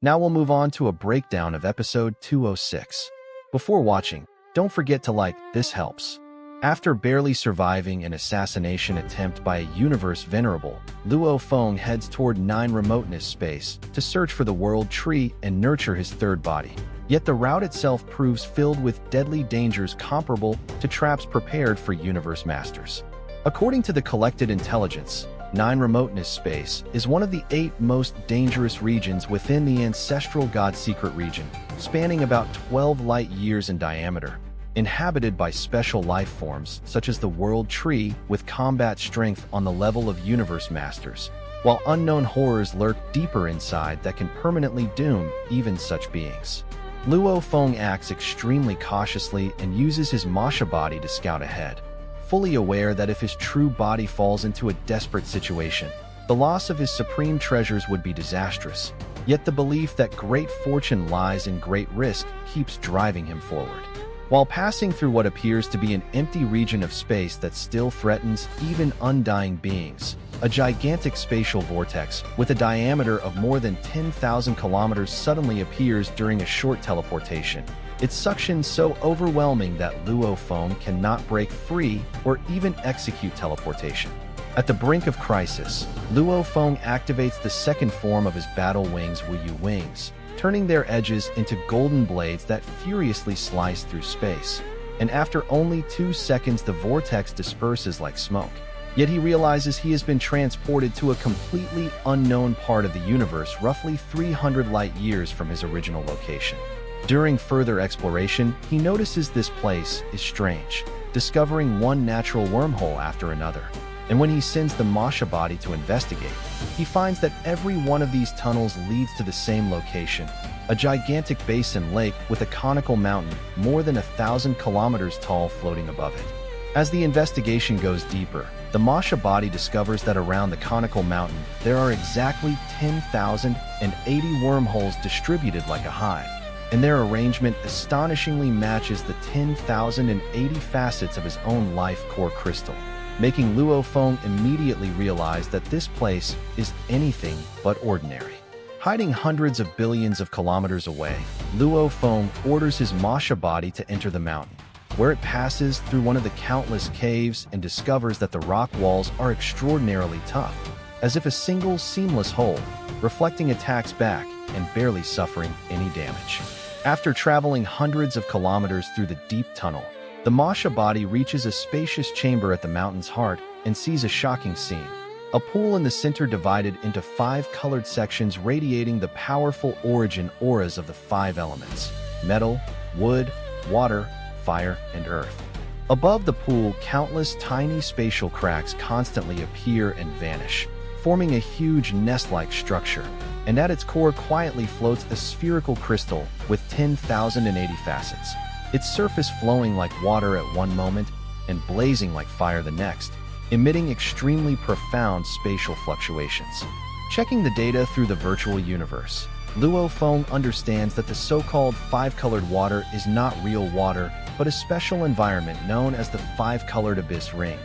Now we'll move on to a breakdown of episode 206. Before watching, don't forget to like, this helps. After barely surviving an assassination attempt by a universe venerable, Luo Feng heads toward Nine Remoteness Space to search for the World Tree and nurture his third body. Yet the route itself proves filled with deadly dangers comparable to traps prepared for universe masters. According to the collected intelligence, Nine Remoteness Space is one of the 8 most dangerous regions within the ancestral God-secret region, spanning about 12 light-years in diameter, inhabited by special life forms such as the World Tree with combat strength on the level of universe masters, while unknown horrors lurk deeper inside that can permanently doom even such beings. Luo Feng acts extremely cautiously and uses his Mosha body to scout ahead, fully aware that if his true body falls into a desperate situation, the loss of his supreme treasures would be disastrous. Yet the belief that great fortune lies in great risk keeps driving him forward. While passing through what appears to be an empty region of space that still threatens even undying beings, a gigantic spatial vortex with a diameter of more than 10,000 kilometers suddenly appears during a short teleportation. Its suction so overwhelming that Luo Feng cannot break free or even execute teleportation. At the brink of crisis, Luo Feng activates the second form of his battle wings, Wuyu Wings, turning their edges into golden blades that furiously slice through space. And after only 2 seconds, the vortex disperses like smoke. Yet he realizes he has been transported to a completely unknown part of the universe, roughly 300 light-years from his original location. During further exploration, he notices this place is strange, discovering one natural wormhole after another. And when he sends the Mosha body to investigate, he finds that every one of these tunnels leads to the same location, a gigantic basin lake with a conical mountain more than 1,000 kilometers tall floating above it. As the investigation goes deeper, the Mosha body discovers that around the conical mountain there are exactly 10,080 wormholes distributed like a hive, and their arrangement astonishingly matches the 10,080 facets of his own life core crystal, making Luo Feng immediately realize that this place is anything but ordinary. Hiding hundreds of billions of kilometers away, Luo Feng orders his Mosha body to enter the mountain, where it passes through one of the countless caves and discovers that the rock walls are extraordinarily tough, as if a single seamless hole, reflecting attacks back and barely suffering any damage. After traveling hundreds of kilometers through the deep tunnel, the Mosha body reaches a spacious chamber at the mountain's heart and sees a shocking scene. A pool in the center divided into 5 colored sections radiating the powerful origin auras of the 5 elements: metal, wood, water, fire, and earth. Above the pool, countless tiny spatial cracks constantly appear and vanish, forming a huge nest-like structure, and at its core quietly floats a spherical crystal with 10,080 facets, its surface flowing like water at one moment and blazing like fire the next, emitting extremely profound spatial fluctuations. Checking the data through the virtual universe, Luo Feng understands that the so-called 5-colored water is not real water, but a special environment known as the 5-colored abyss ring.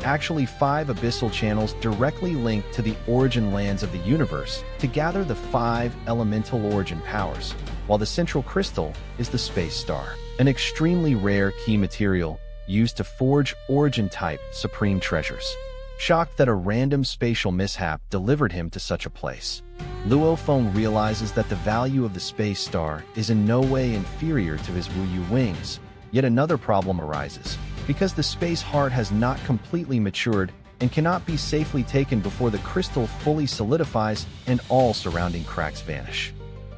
Actually 5 abyssal channels directly linked to the origin lands of the universe to gather the 5 elemental origin powers, while the central crystal is the space star, an extremely rare key material used to forge origin-type supreme treasures. Shocked that a random spatial mishap delivered him to such a place, Luo Feng realizes that the value of the space star is in no way inferior to his Wuyu Wings. Yet another problem arises, because the space heart has not completely matured and cannot be safely taken before the crystal fully solidifies and all surrounding cracks vanish.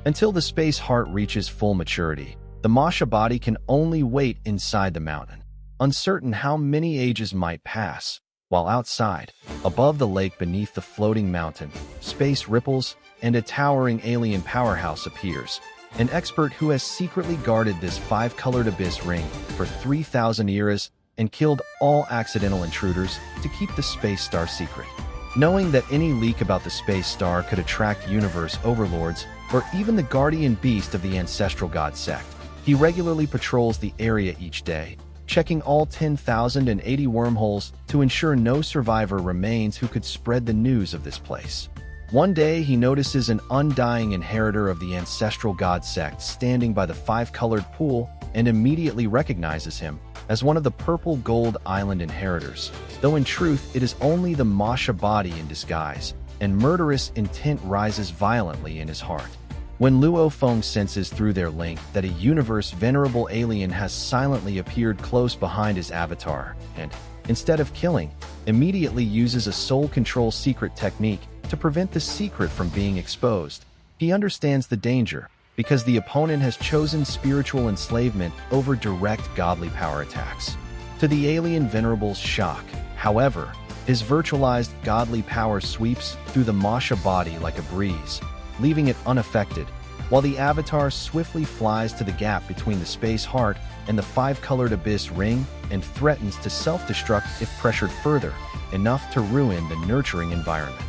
Until the space heart reaches full maturity, the Mosha body can only wait inside the mountain, uncertain how many ages might pass, while outside, above the lake beneath the floating mountain, space ripples and a towering alien powerhouse appears. An expert who has secretly guarded this 5-colored abyss ring for 3,000 eras and killed all accidental intruders to keep the space star secret. Knowing that any leak about the space star could attract universe overlords or even the guardian beast of the ancestral god sect, he regularly patrols the area each day, checking all 10,080 wormholes to ensure no survivor remains who could spread the news of this place. One day, he notices an undying inheritor of the ancestral god sect standing by the five-colored pool and immediately recognizes him as one of the purple gold island inheritors, though in truth it is only the Mosha body in disguise, and murderous intent rises violently in his heart. When Luo Feng senses through their link that a universe-venerable alien has silently appeared close behind his avatar and, instead of killing, immediately uses a soul control secret technique to prevent the secret from being exposed, he understands the danger because the opponent has chosen spiritual enslavement over direct godly power attacks. To the alien venerable's shock, however, his virtualized godly power sweeps through the Mosha body like a breeze, leaving it unaffected, while the avatar swiftly flies to the gap between the space heart and the five-colored abyss ring and threatens to self-destruct if pressured further, enough to ruin the nurturing environment.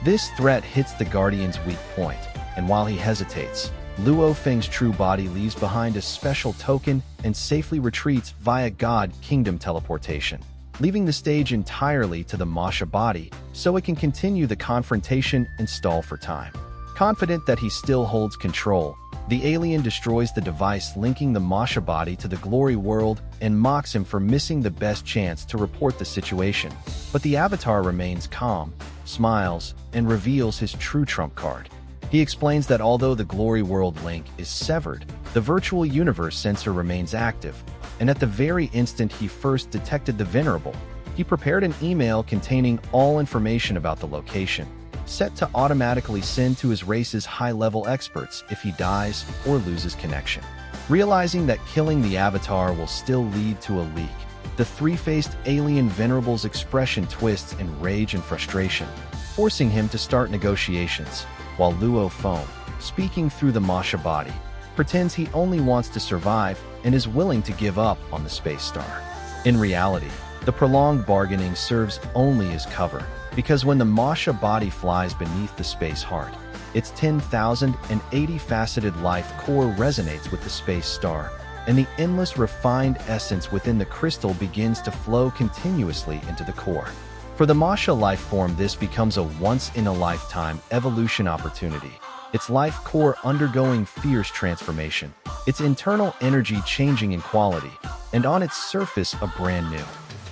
This threat hits the Guardian's weak point, and while he hesitates, Luo Feng's true body leaves behind a special token and safely retreats via God Kingdom teleportation, leaving the stage entirely to the Mosha body so it can continue the confrontation and stall for time. Confident that he still holds control, the alien destroys the device linking the Mosha body to the glory world and mocks him for missing the best chance to report the situation. But the avatar remains calm, smiles, and reveals his true trump card. He explains that although the glory world link is severed, the virtual universe sensor remains active, and at the very instant he first detected the venerable, he prepared an email containing all information about the location, set to automatically send to his race's high-level experts if he dies or loses connection. Realizing that killing the avatar will still lead to a leak, the three-faced alien venerable's expression twists in rage and frustration, forcing him to start negotiations, while Luo Feng, speaking through the Mosha body, pretends he only wants to survive and is willing to give up on the space star. In reality, the prolonged bargaining serves only as cover, because when the Mosha body flies beneath the space heart, its 10,080-faceted life core resonates with the space star, and the endless refined essence within the crystal begins to flow continuously into the core. For the Mosha life form, this becomes a once-in-a-lifetime evolution opportunity, its life core undergoing fierce transformation, its internal energy changing in quality, and on its surface a brand new,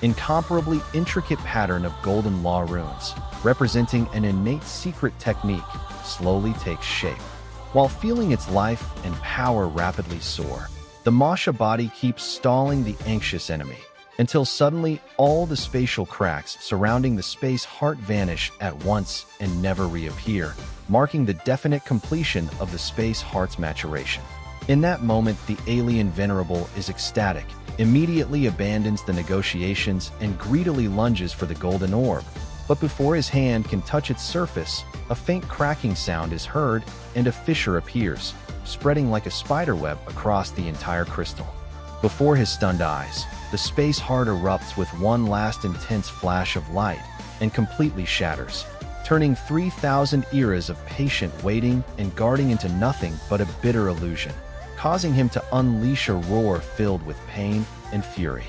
incomparably intricate pattern of golden law runes, representing an innate secret technique, slowly takes shape. While feeling its life and power rapidly soar, the Mosha body keeps stalling the anxious enemy, until suddenly all the spatial cracks surrounding the space heart vanish at once and never reappear, marking the definite completion of the space heart's maturation. In that moment, the alien venerable is ecstatic, immediately abandons the negotiations and greedily lunges for the golden orb. But before his hand can touch its surface, a faint cracking sound is heard and a fissure appears, spreading like a spiderweb across the entire crystal. Before his stunned eyes, the space heart erupts with one last intense flash of light and completely shatters, turning 3,000 eras of patient waiting and guarding into nothing but a bitter illusion, causing him to unleash a roar filled with pain and fury.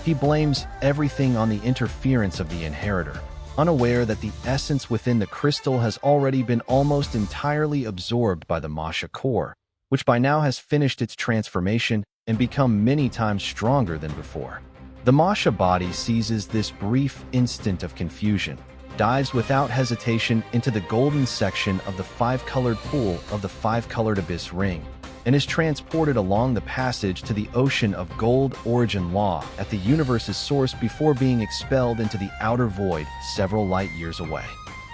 He blames everything on the interference of the inheritor, unaware that the essence within the crystal has already been almost entirely absorbed by the Mosha core, which by now has finished its transformation and become many times stronger than before. The Mosha body seizes this brief instant of confusion, dives without hesitation into the golden section of the five-colored pool of the five-colored abyss ring, and is transported along the passage to the ocean of gold origin law at the universe's source before being expelled into the outer void several light years away.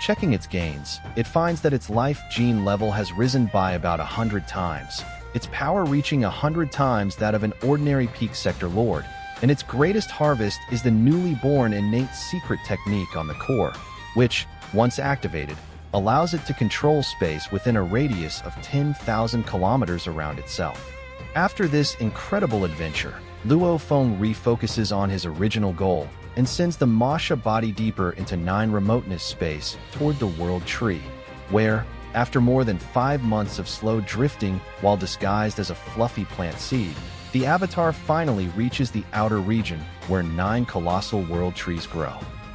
Checking its gains, it finds that its life gene level has risen by about 100 times, its power reaching 100 times that of an ordinary peak sector lord, and its greatest harvest is the newly born innate secret technique on the core, which, once activated, allows it to control space within a radius of 10,000 kilometers around itself. After this incredible adventure, Luo Feng refocuses on his original goal and sends the Mosha body deeper into Nine Remoteness Space toward the World Tree, where, after more than 5 months of slow drifting while disguised as a fluffy plant seed, the avatar finally reaches the outer region where 9 colossal world trees grow.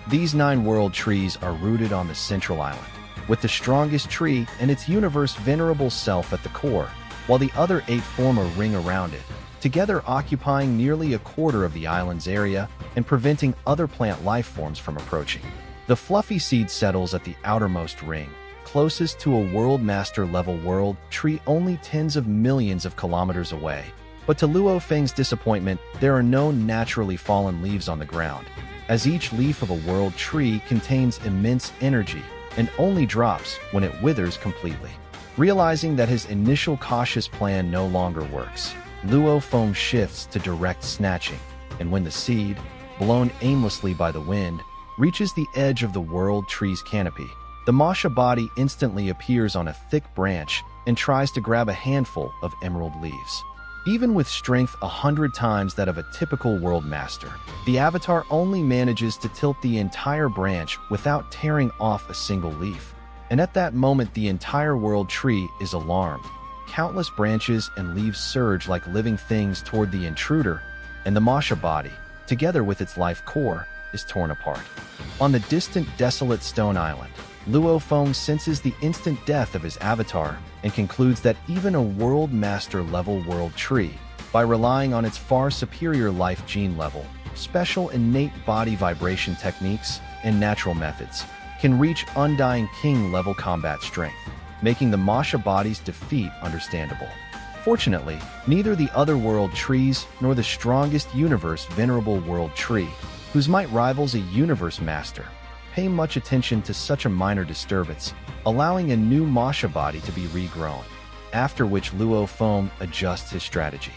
These 9 world trees are rooted on the central island, with the strongest tree and its universe venerable self at the core, while the other 8 form a ring around it, together occupying nearly a quarter of the island's area and preventing other plant life forms from approaching. The fluffy seed settles at the outermost ring, closest to a World Master level world tree only tens of millions of kilometers away. But to Luo Feng's disappointment, there are no naturally fallen leaves on the ground, as each leaf of a world tree contains immense energy and only drops when it withers completely. Realizing that his initial cautious plan no longer works, Luo Feng shifts to direct snatching, and when the seed, blown aimlessly by the wind, reaches the edge of the world tree's canopy, the Mosha body instantly appears on a thick branch and tries to grab a handful of emerald leaves. Even with strength 100 times that of a typical world master, the avatar only manages to tilt the entire branch without tearing off a single leaf. And at that moment, the entire world tree is alarmed. Countless branches and leaves surge like living things toward the intruder, and the Mosha body, together with its life core, is torn apart. On the distant, desolate stone island, Luo Feng senses the instant death of his avatar and concludes that even a World Master level world tree, by relying on its far superior life gene level, special innate body vibration techniques, and natural methods, can reach Undying King level combat strength, making the Mosha body's defeat understandable. Fortunately, neither the other world trees nor the strongest universe venerable world tree, whose might rivals a universe master, pay much attention to such a minor disturbance, allowing a new Mosha body to be regrown, after which Luo Feng adjusts his strategy.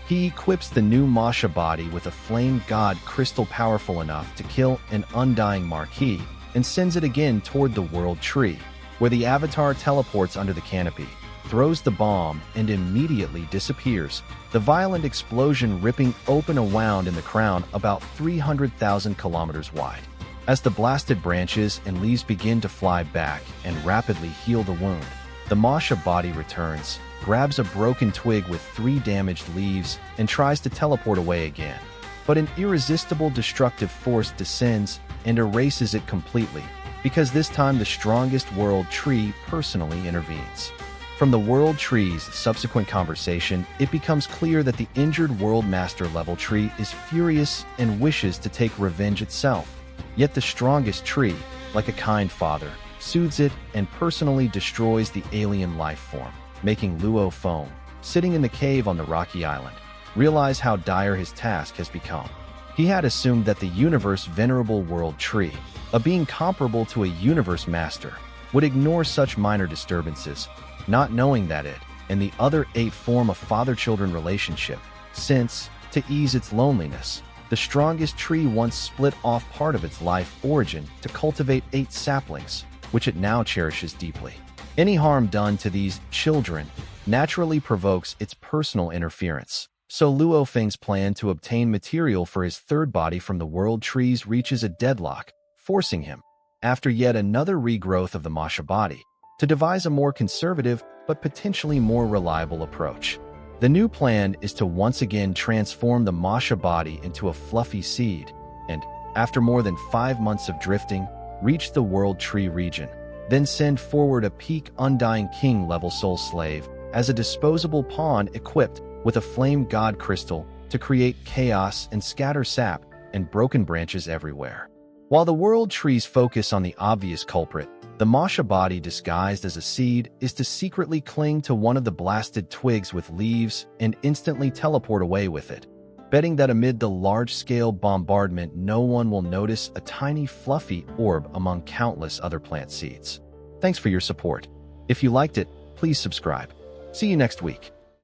He equips the new Mosha body with a flame god crystal powerful enough to kill an undying marquis and sends it again toward the world tree, where the avatar teleports under the canopy, throws the bomb, and immediately disappears, the violent explosion ripping open a wound in the crown about 300,000 kilometers wide. As the blasted branches and leaves begin to fly back and rapidly heal the wound, the Mosha body returns, grabs a broken twig with 3 damaged leaves, and tries to teleport away again. But an irresistible destructive force descends and erases it completely, because this time the strongest world tree personally intervenes. From the world tree's subsequent conversation, it becomes clear that the injured World Master level tree is furious and wishes to take revenge itself. Yet the strongest tree, like a kind father, soothes it and personally destroys the alien life form, making Luo Feng, sitting in the cave on the rocky island, realize how dire his task has become. He had assumed that the universe venerable world tree, a being comparable to a universe master, would ignore such minor disturbances, not knowing that it and the other 8 form a father-children relationship, since, to ease its loneliness, the strongest tree once split off part of its life origin to cultivate 8 saplings, which it now cherishes deeply. Any harm done to these children naturally provokes its personal interference. So Luo Feng's plan to obtain material for his third body from the world trees reaches a deadlock, forcing him, after yet another regrowth of the Mosha body, to devise a more conservative but potentially more reliable approach. The new plan is to once again transform the Mosha body into a fluffy seed and, after more than 5 months of drifting, reach the World Tree region, then send forward a peak Undying King level soul slave as a disposable pawn equipped with a flame god crystal to create chaos and scatter sap and broken branches everywhere. While the World Trees focus on the obvious culprit, the Mosha body disguised as a seed is to secretly cling to one of the blasted twigs with leaves and instantly teleport away with it, betting that amid the large-scale bombardment no one will notice a tiny fluffy orb among countless other plant seeds. Thanks for your support. If you liked it, please subscribe. See you next week.